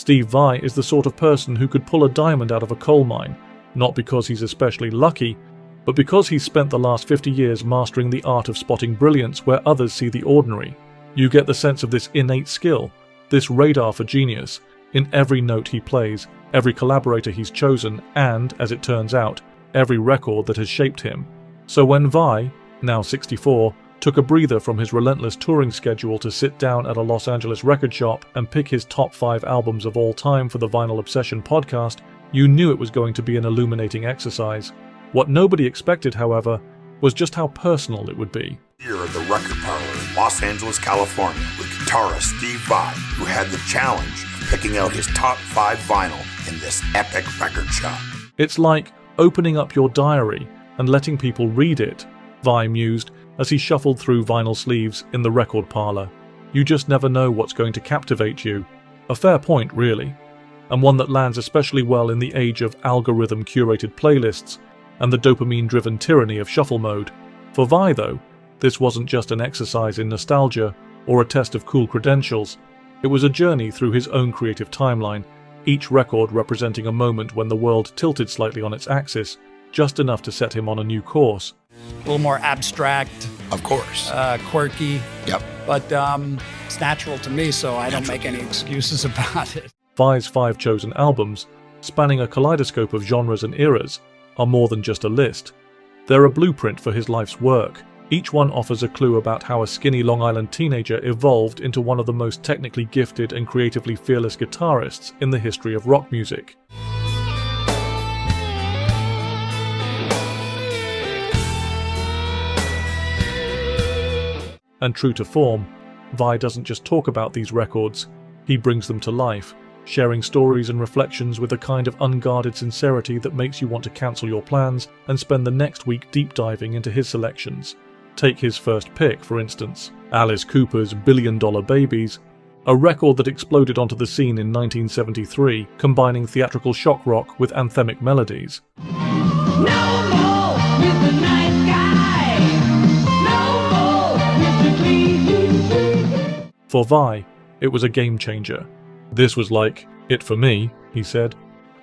Steve Vai is the sort of person who could pull a diamond out of a coal mine, not because he's especially lucky, but because he's spent the last 50 years mastering the art of spotting brilliance where others see the ordinary. You get the sense of this innate skill, this radar for genius, in every note he plays, every collaborator he's chosen, and, as it turns out, every record that has shaped him. So when Vai, now 64, took a breather from his relentless touring schedule to sit down at a Los Angeles record shop and pick his top 5 albums of all time for the Vinyl Obsession podcast, you knew it was going to be an illuminating exercise. What nobody expected, however, was just how personal it would be. Here at the Record Parlor in Los Angeles, California, with guitarist Steve Vai, who had the challenge of picking out his top 5 vinyl in this epic record shop. It's like opening up your diary and letting people read it, Vai mused as he shuffled through vinyl sleeves in the record parlor. You just never know what's going to captivate you. A fair point, really, and one that lands especially well in the age of algorithm-curated playlists and the dopamine-driven tyranny of shuffle mode. For Vai, though, this wasn't just an exercise in nostalgia or a test of cool credentials. It was a journey through his own creative timeline, each record representing a moment when the world tilted slightly on its axis, just enough to set him on a new course. A little more abstract. Of course. Quirky. Yep. But it's natural to me, so I don't make any excuses about it. Vai's 5 chosen albums, spanning a kaleidoscope of genres and eras, are more than just a list. They're a blueprint for his life's work. Each one offers a clue about how a skinny Long Island teenager evolved into one of the most technically gifted and creatively fearless guitarists in the history of rock music. And true to form, Vai doesn't just talk about these records, he brings them to life, sharing stories and reflections with a kind of unguarded sincerity that makes you want to cancel your plans and spend the next week deep diving into his selections. Take his first pick, for instance, Alice Cooper's $1 Billion Babies, a record that exploded onto the scene in 1973, combining theatrical shock rock with anthemic melodies. No more Mr. Nice Guy. No more Mr. Clean. For Vai, it was a game changer. This was like it for me, he said,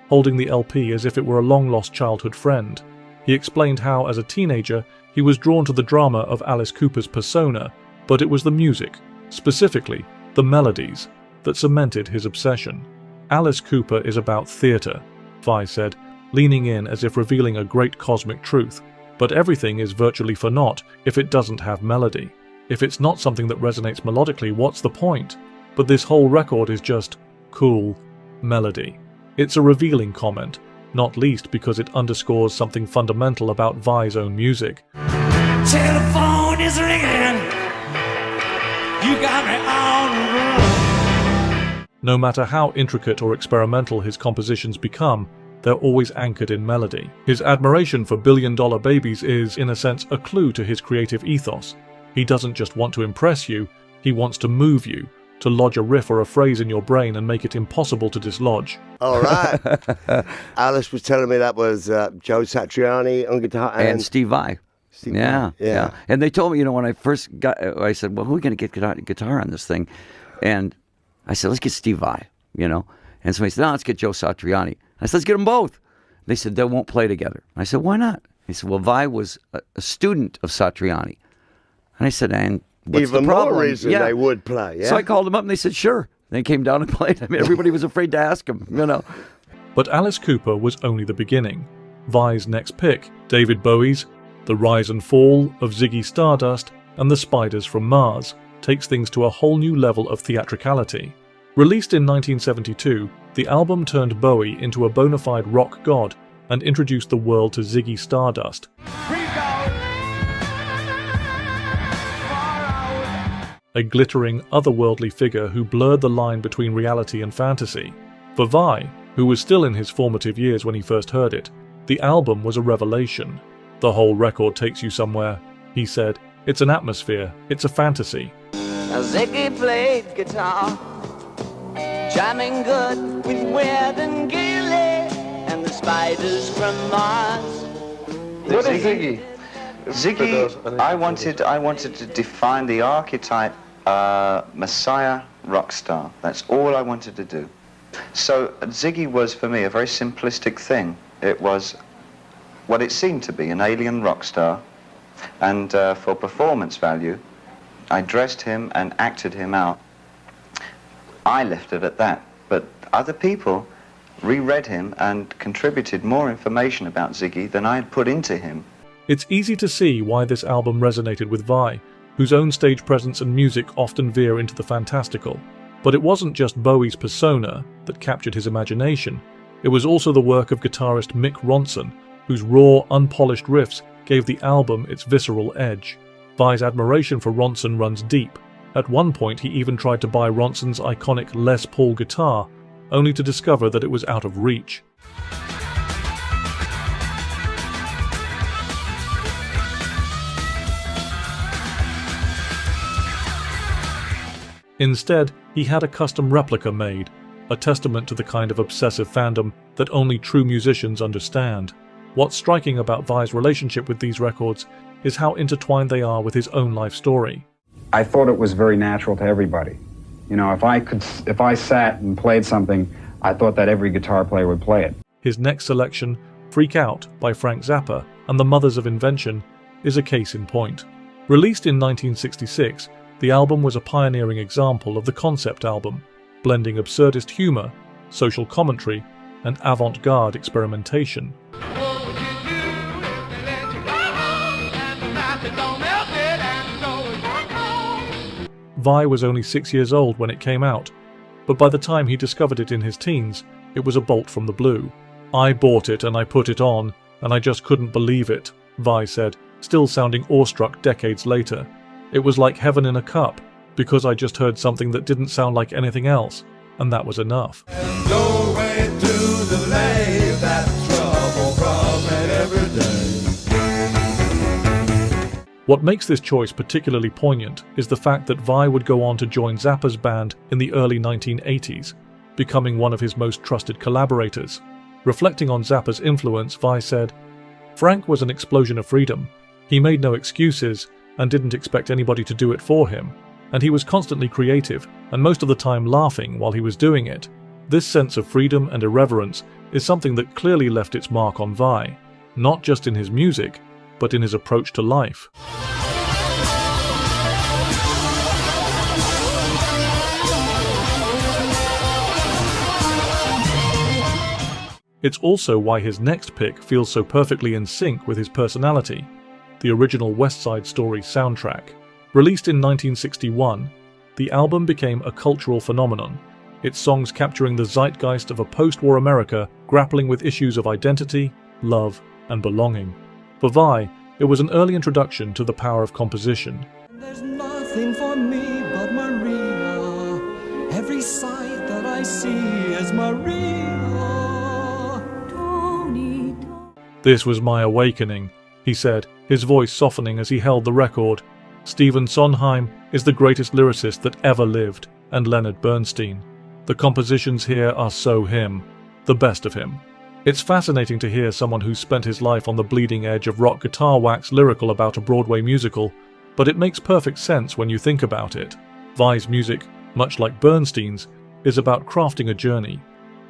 holding the LP as if it were a long-lost childhood friend. He explained how, as a teenager, he was drawn to the drama of Alice Cooper's persona, but it was the music, specifically the melodies, that cemented his obsession. Alice Cooper is about theatre, Vai said, leaning in as if revealing a great cosmic truth, but everything is virtually for naught if it doesn't have melody. If it's not something that resonates melodically, what's the point? But this whole record is just cool melody. It's a revealing comment, not least because it underscores something fundamental about Vai's own music. Telephone is ringing. You got me on the run. No matter how intricate or experimental his compositions become, they're always anchored in melody. His admiration for $1 Billion Babies is, in a sense, a clue to his creative ethos. He doesn't just want to impress you, he wants to move you, to lodge a riff or a phrase in your brain and make it impossible to dislodge. All right. Alice was telling me that was Joe Satriani on guitar. And Steve Vai. Yeah. And they told me, when I first got, I said, well, who are we going to get guitar on this thing? And I said, let's get Steve Vai, And somebody said, no, let's get Joe Satriani. I said, let's get them both. They said, they won't play together. I said, why not? He said, well, Vai was a student of Satriani. And I said, and what's even the problem? More reason they would play, yeah? So I called them up and they said, sure. They came down and played. I mean, everybody was afraid to ask him, But Alice Cooper was only the beginning. Vai's next pick, David Bowie's The Rise and Fall of Ziggy Stardust and the Spiders from Mars, takes things to a whole new level of theatricality. Released in 1972, the album turned Bowie into a bona fide rock god and introduced the world to Ziggy Stardust. A glittering, otherworldly figure who blurred the line between reality and fantasy. For Vai, who was still in his formative years when he first heard it, the album was a revelation. The whole record takes you somewhere, he said. It's an atmosphere, it's a fantasy. Now Ziggy played guitar, jamming good with Weird and Gilly and the Spiders from Mars. What is Ziggy? Ziggy, I wanted to define the archetype Messiah rock star. That's all I wanted to do. So Ziggy was, for me, a very simplistic thing. It was what it seemed to be, an alien rock star. And for performance value, I dressed him and acted him out. I left it at that. But other people reread him and contributed more information about Ziggy than I had put into him. It's easy to see why this album resonated with Vai, whose own stage presence and music often veer into the fantastical. But it wasn't just Bowie's persona that captured his imagination. It was also the work of guitarist Mick Ronson, whose raw, unpolished riffs gave the album its visceral edge. Vai's admiration for Ronson runs deep. At one point, he even tried to buy Ronson's iconic Les Paul guitar, only to discover that it was out of reach. Instead, he had a custom replica made, a testament to the kind of obsessive fandom that only true musicians understand. What's striking about Vai's relationship with these records is how intertwined they are with his own life story. I thought it was very natural to everybody. You know, if I sat and played something, I thought that every guitar player would play it. His next selection, Freak Out by Frank Zappa and the Mothers of Invention, is a case in point. Released in 1966, the album was a pioneering example of the concept album, blending absurdist humor, social commentary, and avant-garde experimentation. Vai was only 6 years old when it came out, but by the time he discovered it in his teens, it was a bolt from the blue. "I bought it and I put it on, and I just couldn't believe it," Vai said, still sounding awestruck decades later. "It was like heaven in a cup, because I just heard something that didn't sound like anything else, and that was enough." What makes this choice particularly poignant is the fact that Vai would go on to join Zappa's band in the early 1980s, becoming one of his most trusted collaborators. Reflecting on Zappa's influence, Vai said, "Frank was an explosion of freedom. He made no excuses and didn't expect anybody to do it for him, and he was constantly creative and most of the time laughing while he was doing it. This sense of freedom and irreverence is something that clearly left its mark on Vai, not just in his music, but in his approach to life." It's also why his next pick feels so perfectly in sync with his personality, the original West Side Story soundtrack. Released in 1961, the album became a cultural phenomenon, its songs capturing the zeitgeist of a post-war America grappling with issues of identity, love, and belonging. For Vai, it was an early introduction to the power of composition. There's nothing for me but Maria. Every sight that I see is Maria. Tony. "This was my awakening," he said, his voice softening as he held the record. "Stephen Sondheim is the greatest lyricist that ever lived, and Leonard Bernstein. The compositions here are so him, the best of him." It's fascinating to hear someone who's spent his life on the bleeding edge of rock guitar wax lyrical about a Broadway musical, but it makes perfect sense when you think about it. Vai's music, much like Bernstein's, is about crafting a journey,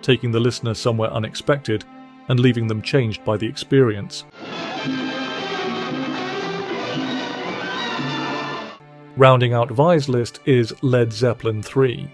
taking the listener somewhere unexpected and leaving them changed by the experience. Rounding out Vai's list is Led Zeppelin 3.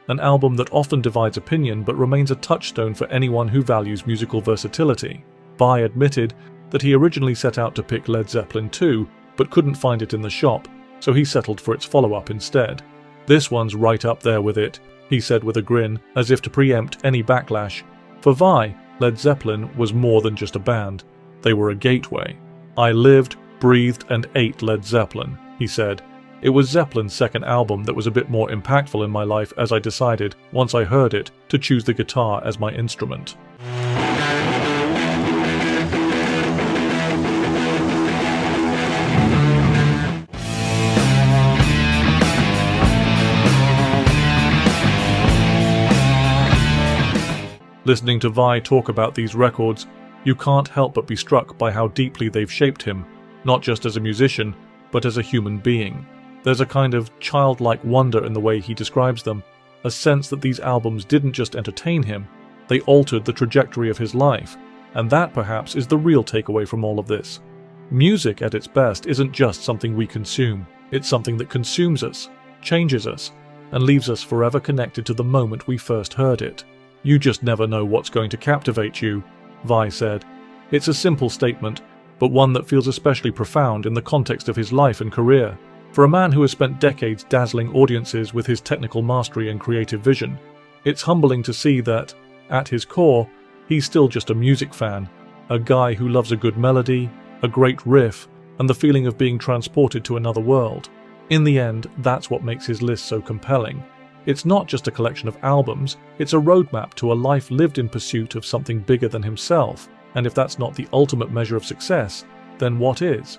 An album that often divides opinion but remains a touchstone for anyone who values musical versatility. Vai admitted that he originally set out to pick Led Zeppelin 2, but couldn't find it in the shop, so he settled for its follow-up instead. "This one's right up there with it," he said with a grin, as if to preempt any backlash. For Vai, Led Zeppelin was more than just a band. They were a gateway. "I lived, breathed, and ate Led Zeppelin," he said. "It was Zeppelin's second album that was a bit more impactful in my life as I decided, once I heard it, to choose the guitar as my instrument." Listening to Vai talk about these records, you can't help but be struck by how deeply they've shaped him, not just as a musician, but as a human being. There's a kind of childlike wonder in the way he describes them, a sense that these albums didn't just entertain him, they altered the trajectory of his life, and that perhaps is the real takeaway from all of this. Music at its best isn't just something we consume, it's something that consumes us, changes us, and leaves us forever connected to the moment we first heard it. You just never know what's going to captivate you, Vai said. It's a simple statement, but one that feels especially profound in the context of his life and career. For a man who has spent decades dazzling audiences with his technical mastery and creative vision, it's humbling to see that, at his core, he's still just a music fan, a guy who loves a good melody, a great riff, and the feeling of being transported to another world. In the end, that's what makes his list so compelling. It's not just a collection of albums, it's a roadmap to a life lived in pursuit of something bigger than himself, and if that's not the ultimate measure of success, then what is?